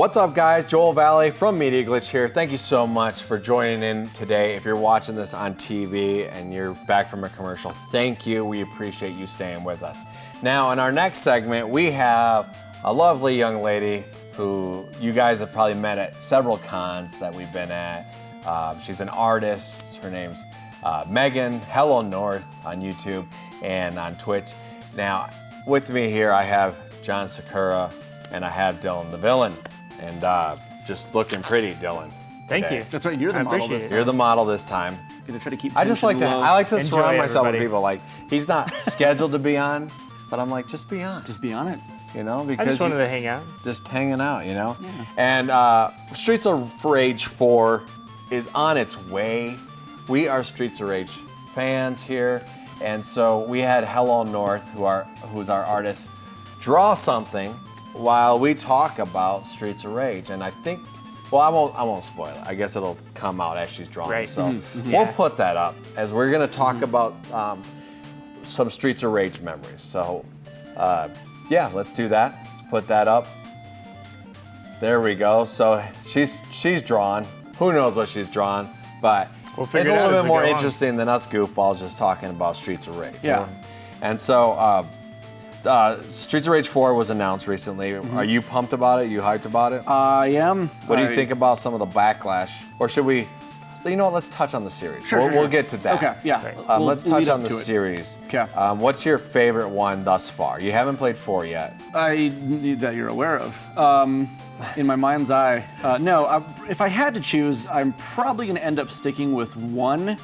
What's up, guys? Joel Vallie from Media Glitch here. Thank you so much for joining in today. If you're watching this on TV and you're back from a commercial, thank you. We appreciate you staying with us. Now, in our next segment, we have a lovely young lady who you guys have probably met at several cons that we've been at. She's an artist. Her name's Megan, Hello North on YouTube and on Twitch. Now, with me here, I have John Sakura and I have Dylan the Villain. And just looking pretty, Dylan. Thank you. That's right. You're the model this time. You're the model this time. Gonna try to keep. I like to surround myself with everybody. people. Like, he's not scheduled to be on, but I'm like, just be on. Just be on it. You know, because I just wanted to hang out. Just hanging out, you know. Yeah. And Streets of Rage 4 is on its way. We are Streets of Rage fans here, and so we had Hello North, who's our artist, draw something while we talk about Streets of Rage. And I think, well, I won't spoil it. I guess it'll come out as she's drawing. Right. So we'll put that up as we're gonna talk about some Streets of Rage memories. So yeah, let's do that. Let's put that up. There we go. So she's drawn. Who knows what she's drawn, but We'll it's figure a it out little as bit we more go on. interesting than us goofballs just talking about Streets of Rage. Yeah. And so Streets of Rage 4 was announced recently. Are you pumped about it? You hyped about it? I am. What do you think about some of the backlash? Or should we, you know what, let's touch on the series. Sure, We'll get to that. Okay, yeah. Right. We'll Let's touch lead on up the to it. series. Okay. What's your favorite one thus far? You haven't played 4 yet. That you're aware of. In my mind's eye, no. If I had to choose, I'm probably going to end up sticking with 1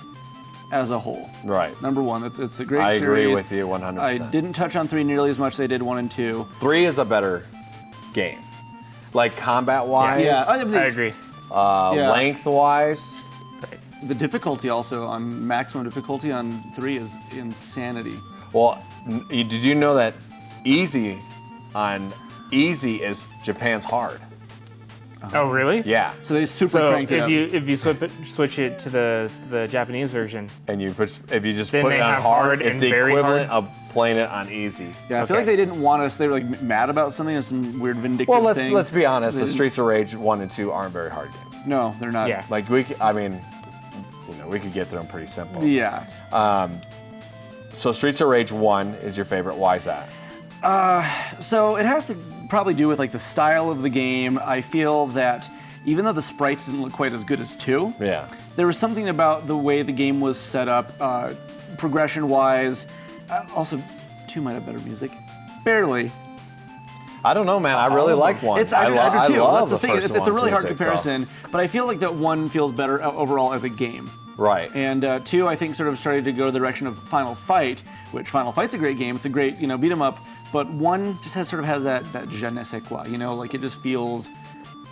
as a whole. Right. Number 1. It's a great I series. agree with you 100%. I didn't touch on 3 nearly as much as I did 1 and 2. 3 is a better game. Like combat-wise, Yeah, I agree. yeah. length-wise. The difficulty also on maximum difficulty on 3 is insanity. Well, did you know that easy is Japan's hard? Oh, really? Yeah. So they super So cranked it up. if you switch it to the Japanese version, And if you just Then put they it on have hard, hard it's and the very equivalent hard? of playing it on easy. Yeah, I feel Okay. like they didn't want us. They were like mad about something or some weird vindictive Well, thing. let's be honest. They The didn't- Streets of Rage 1 and 2 aren't very hard games. No, they're not. Yeah. Like we could get through them pretty simple. Yeah. So Streets of Rage 1 is your favorite. Why is that? So it has to probably do with like the style of the game. I feel that even though the sprites didn't look quite as good as 2, Yeah. there was something about the way the game was set up, progression-wise. Also, 2 might have better music. Barely. I don't know, man. I really like 1. I do too. love That's the thing. first It's a really hard music, so- comparison, but I feel like that 1 feels better overall as a game. Right. And 2, I think, sort of started to go the direction of Final Fight, which Final Fight's a great game. It's a great, beat 'em up. But 1 just has that je ne sais quoi, like it just feels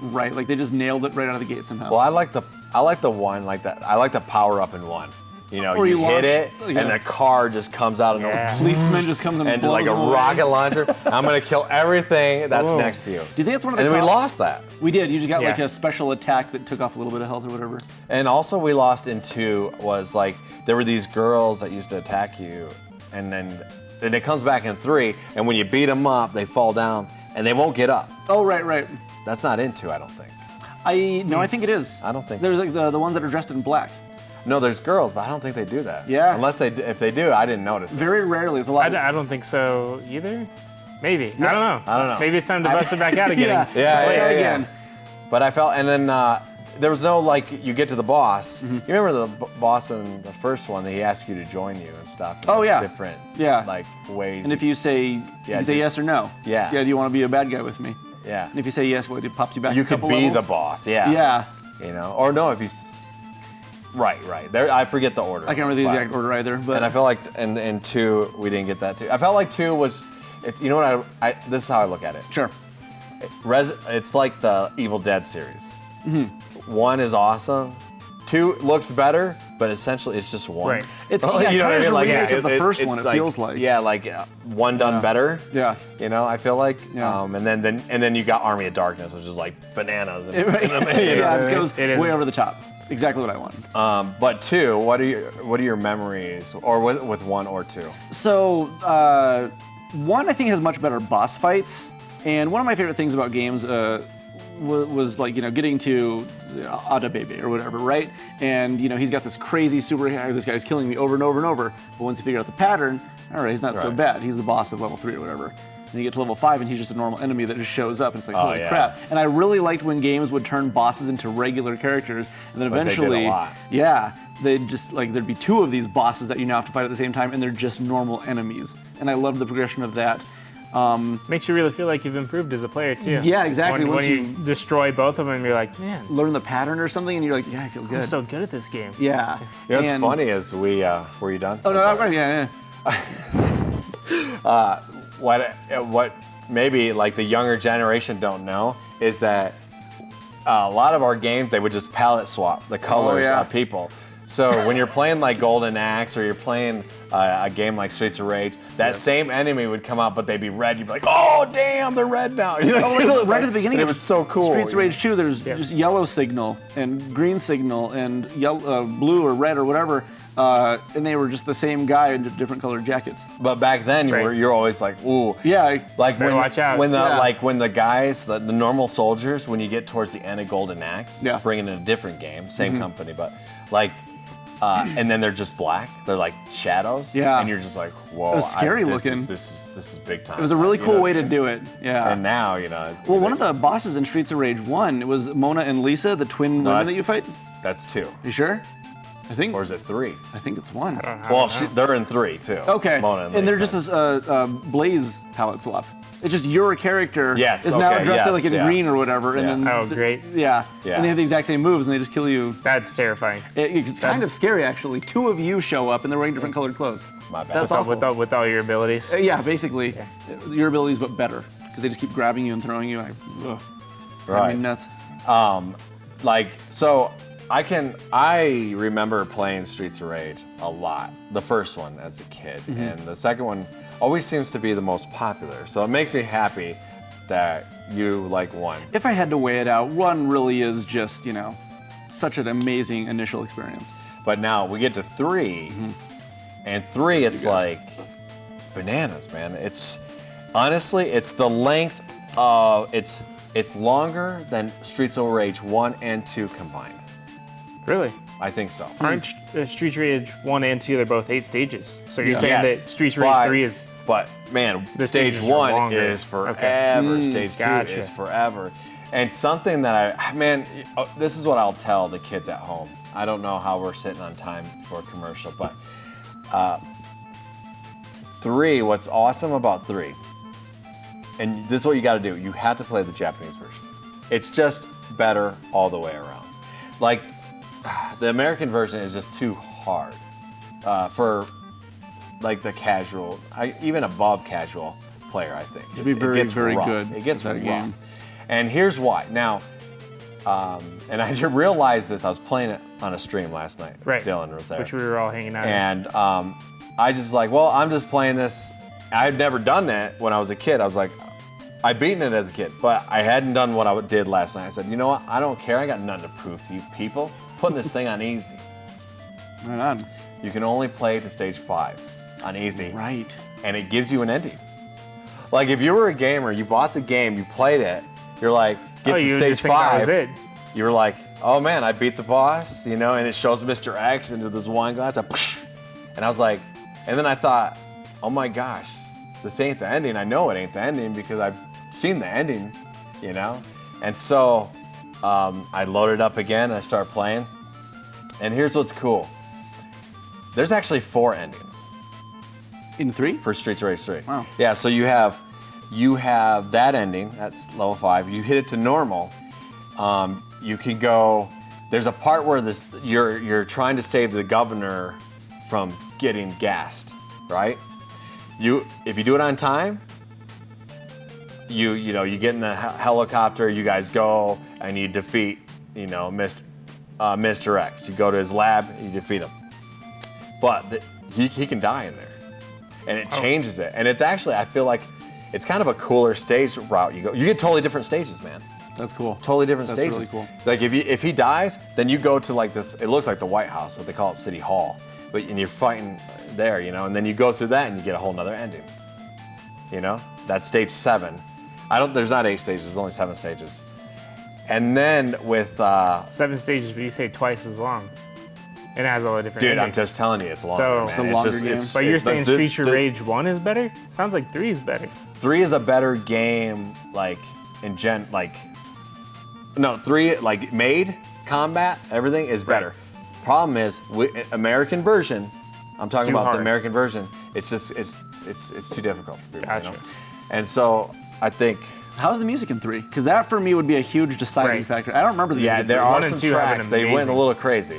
right. Like they just nailed it right out of the gate somehow. Well, I like the 1 like that. I like the power up in 1. Or You you hit launch- it, yeah. and the car just comes out of Yeah. nowhere. Policeman just comes and And blows like a them away. rocket launcher. I'm gonna kill everything that's Whoa. next to you. Do you think that's one of the And then we costs? lost that. We did. You just got like Yeah. a special attack that took off a little bit of health or whatever. And also we lost in 2 was like there were these girls that used to attack you, and then it comes back in 3, and when you beat them up, they fall down and they won't get up. Oh, right. That's not in 2, I don't think. No, I think it is. I don't think so. There's like the ones that are dressed in black. No, there's girls, but I don't think they do that. Yeah. If they do, I didn't notice it. Very rarely. It's a lot. I don't think so either. Maybe. I don't know. Maybe it's time to bust it back out again. Yeah. Again. But I felt, and then there was no you get to the boss. Mm-hmm. You remember the boss in the first one? That he asked you to join you and stuff. And Oh, there's yeah. Different Yeah. ways. And if you say dude. yes or no. Yeah. Yeah. Do you want to be a bad guy with me? yeah, And if you say yes, it pops you back. you a could couple be levels? the boss. Yeah. Yeah. Or no, if you. Right. There, I forget the order. I can't remember the but- exact order either, but And I felt like in 2 we didn't get that too. I felt like 2 was. You know what? This is how I look at it. sure. It's like the Evil Dead series. Mm-hmm. 1 is awesome. 2 looks better, but essentially it's just 1. Right. It's You know what I mean? like Like, the first one. it's It feels like. Yeah, one done Yeah. better. Yeah. I feel like. Yeah. And then you got Army of Darkness, which is like bananas. And, Yeah, it goes It is. way over the top. Exactly what I want. But 2, what are your memories, or with 1 or 2? So, 1 I think has much better boss fights, and one of my favorite things about games was like, getting to Ada Baby or whatever, right? And, he's got this crazy super, this guy's killing me over and over and over. But once you figure out the pattern, all right, he's not so bad. He's the boss of level 3 or whatever. And you get to level 5 and he's just a normal enemy that just shows up and it's like, holy crap. And I really liked when games would turn bosses into regular characters and then eventually, they did a lot. yeah, they'd just, like, there'd be 2 of these bosses that you now have to fight at the same time and they're just normal enemies. And I love the progression of that. Makes you really feel like you've improved as a player too. Yeah, exactly. When you destroy both of them, you're like, man, learn the pattern or something, and you're like, yeah, I feel good. I'm so good at this game. Yeah. What's funny is were you done? Oh, no, yeah. What maybe like the younger generation don't know is that a lot of our games, they would just palette swap the colors of people. So when you're playing like Golden Axe or you're playing a game like Streets of Rage, that same enemy would come out, but they'd be red. You'd be like, oh, damn, they're red now. Right at the beginning, it was so cool. Streets of Rage 2, there's just yellow signal and green signal and blue or red or whatever, and they were just the same guy in different colored jackets. But back then, you're always like, ooh. Yeah. Like watch out. When the guys, the normal soldiers, when you get towards the end of Golden Axe, bringing in a different game, same company, but like. And then they're just black. They're like shadows. Yeah. And you're just like, whoa. It was scary looking. This is big time. It was a really cool way to do it. Yeah. And now, Well, one of the bosses in Streets of Rage 1, it was Mona and Lisa, the twin women that you fight. That's 2. You sure? I think. Or is it 3? I think it's 1. Well, they're in 3 too. Okay. Mona and Lisa. And they're just a Blaze palette swap. It's just your character is now dressed like in green or whatever. And then great. Yeah. And they have the exact same moves and they just kill you. That's terrifying. It's kind of scary, actually. 2 of you show up and they're wearing different colored clothes. My bad. That's awful. With all your abilities? Yeah, basically. Yeah. Your abilities, but better. Because they just keep grabbing you and throwing you. Right. I mean, nuts. So I remember playing Streets of Rage a lot. The first one as a kid. And the second one always seems to be the most popular. So it makes me happy that you like 1. If I had to weigh it out, 1 really is just, such an amazing initial experience. But now we get to 3, and 3, it's like, it's bananas, man. It's, honestly, it's the length of, it's longer than Streets of Rage 1 and 2 combined. Really? I think so. Aren't Streets of Rage 1 and 2, they're both 8 stages. So you're saying that Streets of Rage 3 is... But, man, stage 1 is forever. Stage 2 is forever. And something that this is what I'll tell the kids at home. I don't know how we're sitting on time for a commercial, but 3, what's awesome about 3, and this is what you gotta do, you have to play the Japanese version. It's just better all the way around. Like, the American version is just too hard for like the casual, even above casual player, I think. It'd be very, very rough. good. It gets rough. Game. And here's why. Now, and I realized this, I was playing it on a stream last night. Right. Dylan was there. Which we were all hanging out And I just like, well, I'm just playing this. I had never done that when I was a kid. I was like, I'd beaten it as a kid, but I hadn't done what I did last night. I said, you know what? I don't care. I got nothing to prove to you people. Putting this thing on easy. Right on. You can only play to stage 5 on easy. Right. And it gives you an ending. Like if you were a gamer, you bought the game, you played it, you're like, get to stage 5. You were like, oh man, I beat the boss, and it shows Mr. X into this wine glass. And I was like, and then I thought, oh my gosh, this ain't the ending. I know it ain't the ending because I've seen the ending, And so I loaded up again and I started playing. And here's what's cool. There's actually 4 endings. In 3? For Streets of Rage 3. Wow. Yeah, so you have that ending, that's level 5. You hit it to normal. You can go, there's a part where you're trying to save the governor from getting gassed, right? If you do it on time, you get in the helicopter, you guys go and you defeat, Mr. X. You go to his lab, you defeat him. But he can die in there. And it changes it. And it's actually, I feel like, it's kind of a cooler stage route you go. You get totally different stages, man. That's cool. Totally different stages. That's really cool. Like if he dies, then you go to like this, it looks like the White House, but they call it City Hall. And you're fighting there, and then you go through that and you get a whole nother ending. That's stage 7. There's not 8 stages, there's only 7 stages. And then with 7 stages, but you say twice as long. And it has all the different dude, I'm endings. just telling you, it's longer, So, man. the longer game. But you're saying Streets of Rage 1 is better? Sounds like 3 is better. 3 is a better game, like no, 3 like made combat, everything is better. Problem is, American version. I'm talking about the American version. It's just it's too difficult. For people, Gotcha. you know? And so I think. How's the music in 3? Because that for me would be a huge deciding factor. I don't remember the music. Yeah, there are some tracks. They went a little crazy.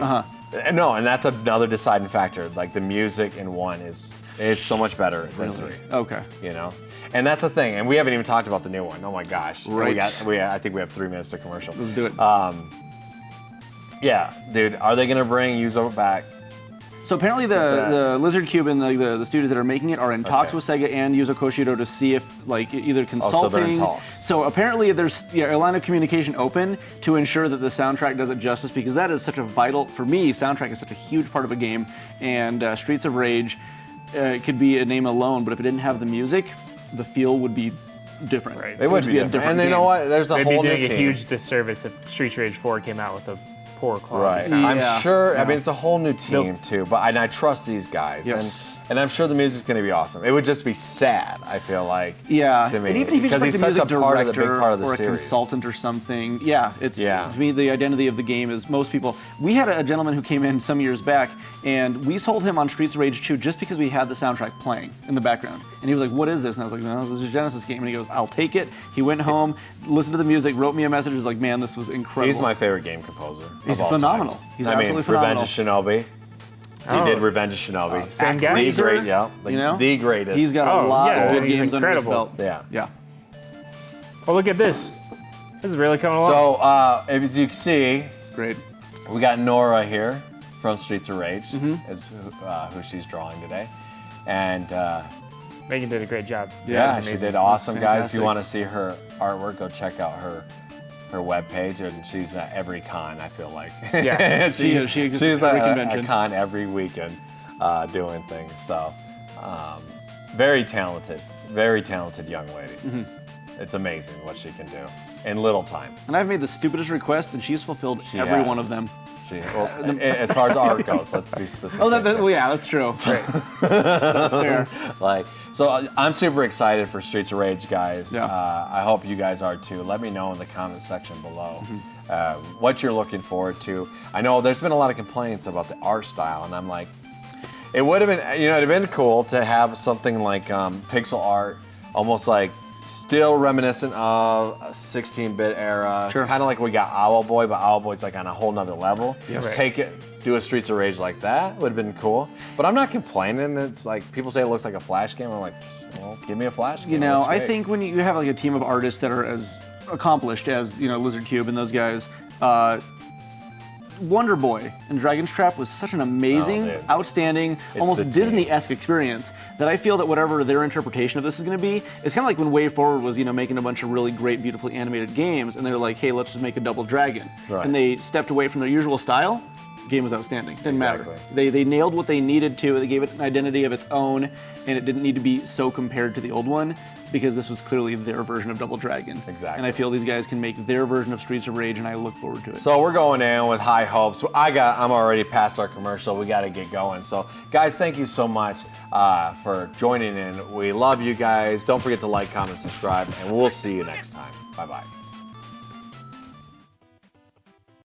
No, and that's another deciding factor. Like the music in 1 is so much better than 3. Okay. You know, and that's the thing. And we haven't even talked about the new one. Oh my gosh. Right. I think we have 3 minutes to commercial. Let's do it. Yeah, dude. Are they gonna bring Yuzo back? So apparently the Lizard Cube and the studios that are making it are in talks with Sega and Yuzo Koshiro to see if like either consulting. so they're in talks. So apparently there's a line of communication open to ensure that the soundtrack does it justice, because that is such a vital, for me, soundtrack is such a huge part of a game. And Streets of Rage, it could be a name alone, but if it didn't have the music, the feel would be different. Right. It would be different. And you know what? There's a They'd whole be new doing team. a huge disservice if Streets of Rage 4 came out with a poor quality Right. sound. I'm sure. I mean, it's a whole new team too. But I trust these guys, and I'm sure the music's going to be awesome. It would just be sad, I feel like. Yeah, to me, and even if you're because just he's like the such music a part of the big director part of the or a series. consultant or something, it's Yeah. to me the identity of the game is most people. We had a gentleman who came in some years back, and we sold him on Streets of Rage 2 just because we had the soundtrack playing in the background, and he was like, "What is this?" And I was like, "No, this is a Genesis game." And he goes, "I'll take it." He went home, listened to the music, wrote me a message. Was like, "Man, this was incredible." He's my favorite game composer. He's of all phenomenal. Time. He's I mean, absolutely phenomenal. Revenge of Shinobi. He did Revenge of Shinobi. Same guy? The great, yeah. Like, You know? the greatest. He's got a lot of good he's games under his incredible. belt. Yeah. Yeah. Oh, look at this. This is really coming along. So, as you can see, It's great. we got Nora here from Streets of Rage, is who she's drawing today. And Megan did a great job. yeah, she did awesome, guys. If Fantastic. you want to see her artwork, go check out her webpage, and she's at every con, I feel like. Yeah. She is. She exists she's at every at convention. a con every weekend doing things. So, very talented young lady. It's amazing what she can do in little time. And I've made the stupidest request, and she's fulfilled every has. one of them. As far as art goes, let's be specific. Oh, well, yeah, that's true. That's fair. Like, so I'm super excited for Streets of Rage, guys. Yeah. I hope you guys are too. Let me know in the comment section below what you're looking forward to. I know there's been a lot of complaints about the art style, and I'm like, it would have been, it'd have been cool to have something like pixel art, almost like still reminiscent of a 16-bit era, Sure. kind of like we got Owl Boy, but Owl Boy's like on a whole nother level. Yeah. Right. Take it, do a Streets of Rage like that would have been cool. But I'm not complaining. It's like people say it looks like a Flash game. I'm like, well, give me a Flash game. You know, Looks I great. think when you have like a team of artists that are as accomplished as Lizard Cube and those guys, Wonder Boy and Dragon's Trap was such an amazing, dude. outstanding, the almost team. Disney-esque experience that I feel that whatever their interpretation of this is going to be, it's kind of like when Way Forward was, making a bunch of really great, beautifully animated games, and they're like, hey, let's just make a Double Dragon. Right. And they stepped away from their usual style. Game was outstanding. Didn't matter. Exactly. They nailed what they needed to. They gave it an identity of its own, and it didn't need to be so compared to the old one, because this was clearly their version of Double Dragon. Exactly. And I feel these guys can make their version of Streets of Rage, and I look forward to it. So we're going in with high hopes. I'm already past our commercial. We got to get going. So guys, thank you so much for joining in. We love you guys. Don't forget to like, comment, subscribe, and we'll see you next time. Bye-bye.